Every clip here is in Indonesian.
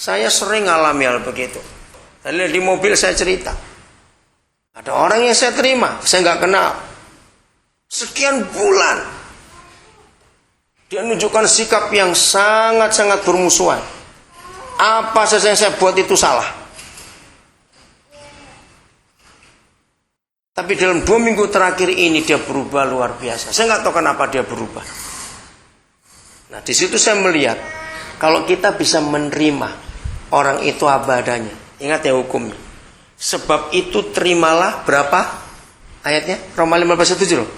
Saya sering alami hal begitu. Tadi di mobil saya cerita. Ada orang yang saya terima, saya nggak kenal. Sekian bulan. Dia menunjukkan sikap yang sangat-sangat bermusuhan. Apa saja yang saya buat itu salah. Tapi dalam 2 minggu terakhir ini dia berubah luar biasa. Saya nggak tahu kenapa dia berubah. Nah, di situ saya melihat kalau kita bisa menerima orang itu apa adanya. Ingat ya hukumnya. Sebab itu terimalah berapa ayatnya? Roma 15:7 loh.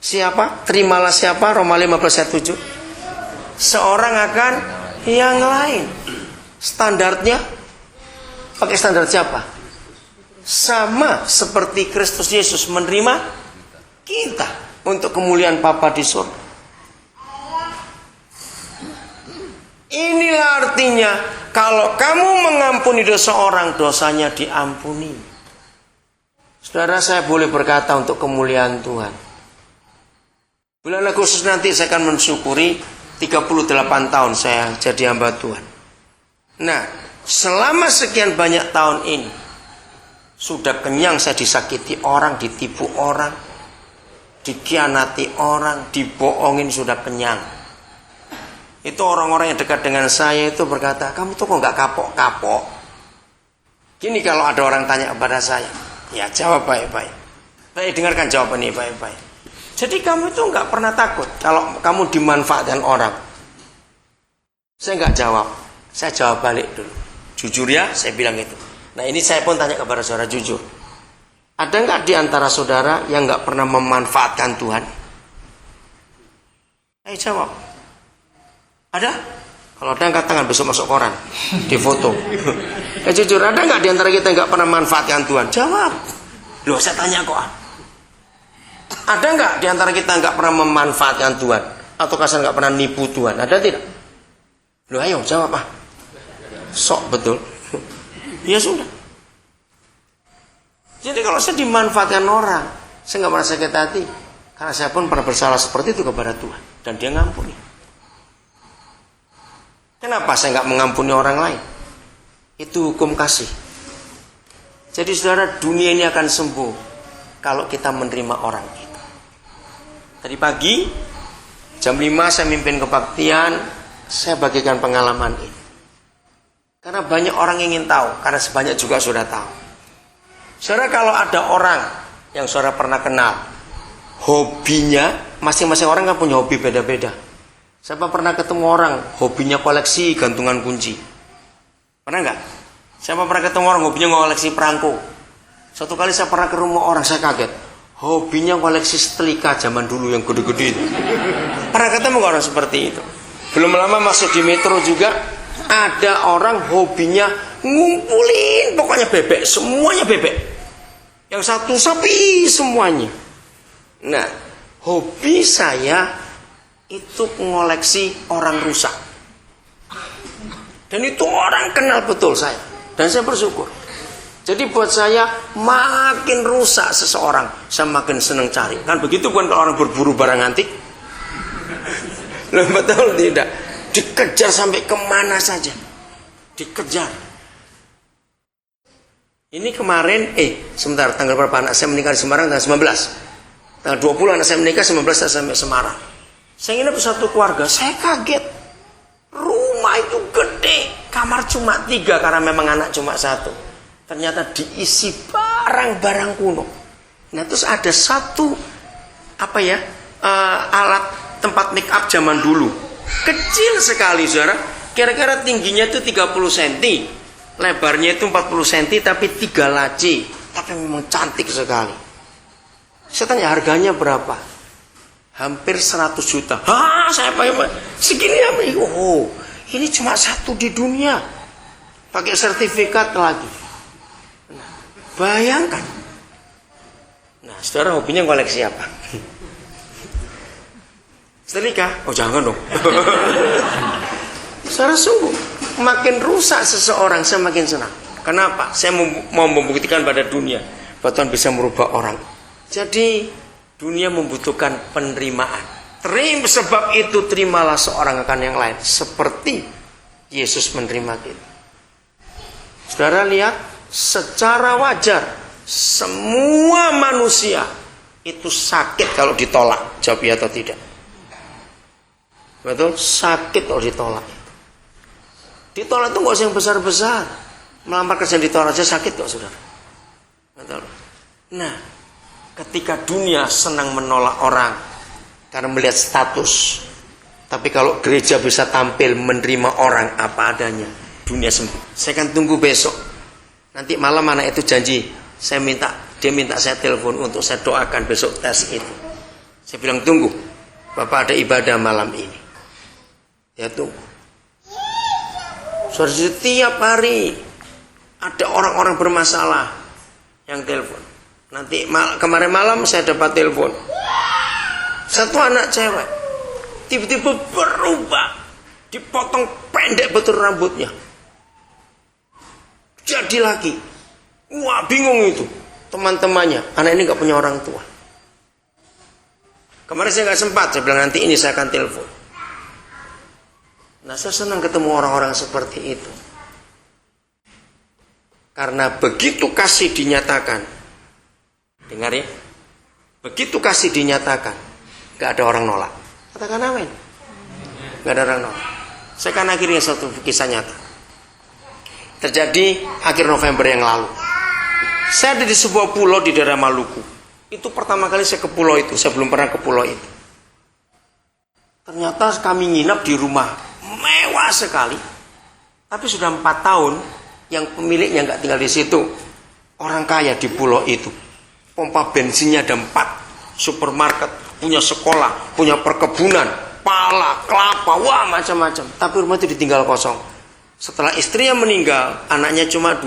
Siapa? Terimalah siapa? Roma 15:7. Seorang akan yang lain. Standarnya pakai standar siapa? Sama seperti Kristus Yesus menerima kita untuk kemuliaan Bapa di surga. Inilah artinya kalau kamu mengampuni dosa orang, dosanya diampuni. Saudara, saya boleh berkata untuk kemuliaan Tuhan. Bulan Agustus nanti saya akan mensyukuri 38 tahun saya jadi hamba Tuhan. Nah, selama sekian banyak tahun ini sudah kenyang saya disakiti orang, ditipu orang, dikhianati orang, dibohongin, sudah kenyang. Itu orang-orang yang dekat dengan saya itu berkata, kamu tuh kok gak kapok-kapok? Gini kalau ada orang tanya kepada saya, ya jawab baik-baik. Baik, dengarkan jawaban ini baik-baik. Jadi kamu itu gak pernah takut kalau kamu dimanfaatkan orang? Saya gak jawab, saya jawab balik dulu. Jujur ya, saya bilang itu. Nah, ini saya pun tanya kepada saudara jujur. Ada gak di antara saudara yang gak pernah memanfaatkan Tuhan? Ayo jawab. Ada? Kalau ada angkat tangan, besok masuk koran, di foto. Jujur, ada nggak di antara kita yang nggak pernah manfaatkan Tuhan? Jawab. Loh, saya tanya kok. Ada nggak di antara kita nggak pernah memanfaatkan Tuhan? Atau kasar nggak pernah nipu Tuhan? Ada tidak? Loh, ayo jawab ah. Sok betul. Ya sudah. Jadi kalau saya dimanfaatkan orang, saya nggak merasa sakit hati, karena saya pun pernah bersalah seperti itu kepada Tuhan, dan Dia ngampuni. Kenapa saya nggak mengampuni orang lain? Itu hukum kasih. Jadi saudara, dunia ini akan sembuh kalau kita menerima orang itu. Tadi pagi jam 5 saya mimpin kebaktian, saya bagikan pengalaman ini. Karena banyak orang ingin tahu, karena sebanyak juga sudah tahu. Saudara, kalau ada orang yang saudara pernah kenal, hobinya, masing-masing orang kan punya hobi beda-beda. Siapa pernah ketemu orang hobinya koleksi gantungan kunci? Pernah nggak? Siapa pernah ketemu orang hobinya koleksi perangko? Satu kali saya pernah ke rumah orang, saya kaget. Hobinya koleksi setrika zaman dulu yang gede-gede itu. Pernah ketemu orang seperti itu? Belum lama masuk di metro juga, ada orang hobinya ngumpulin pokoknya bebek, semuanya bebek. Yang satu sapi semuanya. Nah, hobi saya itu mengoleksi orang rusak. Dan itu orang kenal betul saya. Dan saya bersyukur. Jadi buat saya, makin rusak seseorang, saya makin senang cari. Kan begitu bukan kalau orang berburu barang antik? Loh, betul tidak? Dikejar sampai kemana saja. Dikejar. Ini kemarin, sebentar, tanggal berapa anak saya menikah di Semarang? Tanggal 19. Tanggal 20 anak saya menikah, 19 saya sampai Semarang. Saya nginep satu keluarga, saya kaget. Rumah itu gede, kamar cuma 3 karena memang anak cuma 1. Ternyata diisi barang-barang kuno. Nah, terus ada satu alat tempat make up zaman dulu. Kecil sekali, saudara. Kira-kira tingginya itu 30 cm. Lebarnya itu 40 cm tapi 3 laci. Tapi memang cantik sekali. Saya tanya harganya berapa? Hampir 100 juta. Saya pakai segini apa? Oh, ini cuma 1 di dunia. Pakai sertifikat lagi. Nah, bayangkan. Nah, saudara hobinya koleksi apa? Setrika? Oh, jangan dong. Saudara, sungguh makin rusak seseorang, saya makin senang. Kenapa? Saya mau membuktikan pada dunia bahwa Tuhan bisa merubah orang. Jadi dunia membutuhkan penerimaan. Sebab itu terimalah seorang akan yang lain, seperti Yesus menerima kita. saudara lihat, secara wajar semua manusia itu sakit kalau ditolak. Jawab ya atau tidak? Betul? Sakit kalau ditolak. Ditolak itu nggak usah yang besar-besar. Melamar kerja ditolak aja sakit kok, saudara. Betul? Nah, ketika dunia senang menolak orang karena melihat status, tapi kalau gereja bisa tampil menerima orang apa adanya, dunia sembuh. Saya akan tunggu besok. Nanti malam anak itu janji, dia minta saya telepon untuk saya doakan besok tes itu. Saya bilang tunggu, Bapak ada ibadah malam ini. Dia tunggu. Setiap hari ada orang-orang bermasalah yang telepon. Nanti kemarin malam saya dapat telepon. Satu anak cewek tiba-tiba berubah, dipotong pendek betul rambutnya. Jadi lagi. Wah, bingung itu teman-temannya. Anak ini gak punya orang tua. Kemarin saya gak sempat. Saya bilang nanti ini saya akan telepon. Nah, saya senang ketemu orang-orang seperti itu. Karena begitu kasih dinyatakan, dengar ya, begitu kasih dinyatakan, gak ada orang nolak. Katakan amin. Gak ada orang nolak. Saya kan akhirnya satu kisah nyata. Terjadi akhir November yang lalu. Saya ada di sebuah pulau di daerah Maluku. Itu pertama kali saya ke pulau itu. Saya belum pernah ke pulau itu. Ternyata kami nginap di rumah mewah sekali. Tapi sudah 4 tahun yang pemiliknya nggak tinggal di situ. Orang kaya di pulau itu. Pompa bensinnya ada 4. Supermarket, punya sekolah, punya perkebunan, pala, kelapa, wah macam-macam. Tapi rumah itu ditinggal kosong. Setelah istrinya meninggal, anaknya cuma 2.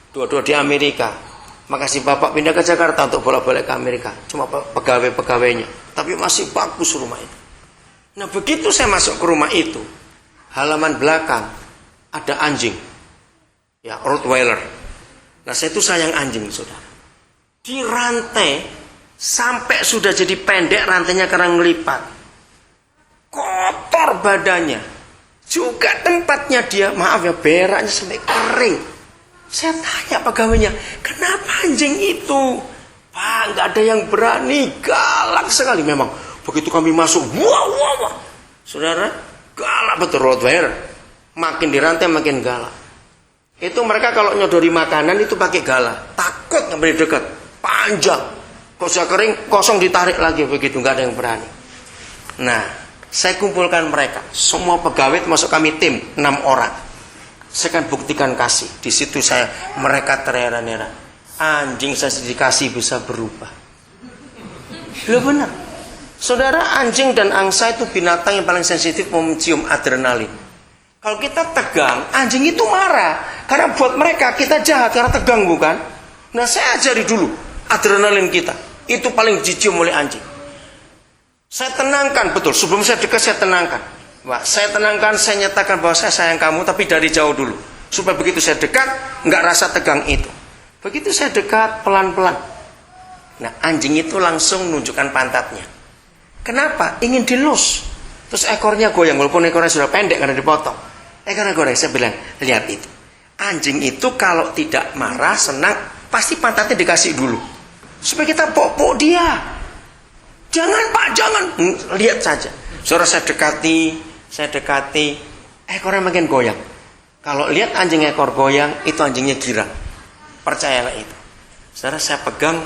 Dua-dua di Amerika. Makasih bapak pindah ke Jakarta untuk bolak-balik ke Amerika. Cuma pegawai-pegawainya. Tapi masih bagus rumah itu. Nah, begitu saya masuk ke rumah itu, halaman belakang ada anjing. Ya, Rottweiler. Nah, saya itu sayang anjing, saudara. Dirantai sampai sudah jadi pendek rantainya karena ngelipat. Kotor badannya. Juga tempatnya dia, maaf ya, beraknya sampai kering. Saya tanya pegawainya, kenapa anjing itu? Pak, nggak ada yang berani, galak sekali memang. Begitu kami masuk, wah. Saudara, galak betul Rottweiler. Makin dirantai makin galak. Itu mereka kalau nyodori makanan itu pakai galak. Takut nggak berani dekat. Panjang. Kalau sudah kering, kosong ditarik lagi begitu, nggak ada yang berani. Nah, saya kumpulkan mereka. Semua pegawai masuk kami tim 6 orang. Saya akan buktikan kasih. Di situ mereka terheran-heran. Anjing saya dikasih bisa berubah. Loh benar. Saudara, anjing dan angsa itu binatang yang paling sensitif mencium adrenalin. Kalau kita tegang, anjing itu marah. Karena buat mereka kita jahat karena tegang, bukan? Nah, saya ajari dulu adrenalin kita. Itu paling dicium oleh anjing. Saya tenangkan, betul. Sebelum saya dekat, saya tenangkan. Wah, saya tenangkan, saya nyatakan bahwa saya sayang kamu, tapi dari jauh dulu. Supaya begitu saya dekat, nggak rasa tegang itu. Begitu saya dekat, pelan-pelan. Nah, anjing itu langsung menunjukkan pantatnya. Kenapa? Ingin dilus. Terus ekornya goyang, walaupun ekornya sudah pendek karena dipotong. Ekornya goyang, saya bilang, lihat itu. Anjing itu kalau tidak marah, senang, pasti pantatnya dikasih dulu. Supaya kita pok-pok dia. Jangan Pak, jangan. Lihat saja. Saudara, saya dekati, ekornya makin goyang. Kalau lihat anjing ekor goyang, itu anjingnya girang. Percayalah itu. Saudara, saya pegang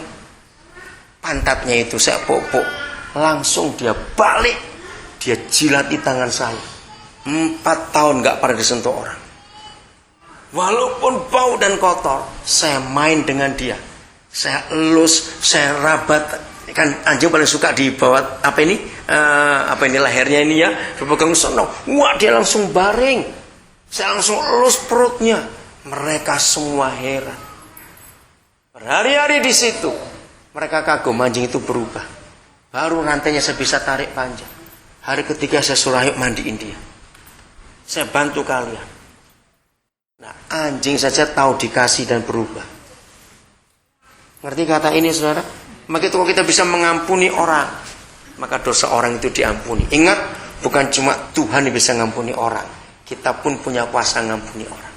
pantatnya itu, saya pok-pok. Langsung dia balik, dia jilati tangan saya. 4 tahun gak pernah disentuh orang. Walaupun bau dan kotor, saya main dengan dia. Saya elus, saya rabat. Kan anjing paling suka dibawa lehernya ini ya, dipegang senang. Wah, dia langsung baring. Saya langsung elus perutnya. Mereka semua heran. Berhari-hari di situ mereka kagum anjing itu berubah. Baru rantainya saya bisa tarik panjang. Hari ketiga saya suruh ayo mandiin dia. Saya bantu kalian. Nah, anjing saja tahu dikasih dan berubah. Ngerti kata ini, saudara? Maka itu kalau kita bisa mengampuni orang, maka dosa orang itu diampuni. Ingat, bukan cuma Tuhan yang bisa mengampuni orang, kita pun punya kuasa mengampuni orang.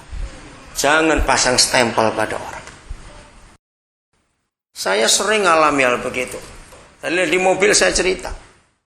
Jangan pasang stempel pada orang. Saya sering alami hal begitu. Tadi di mobil saya cerita.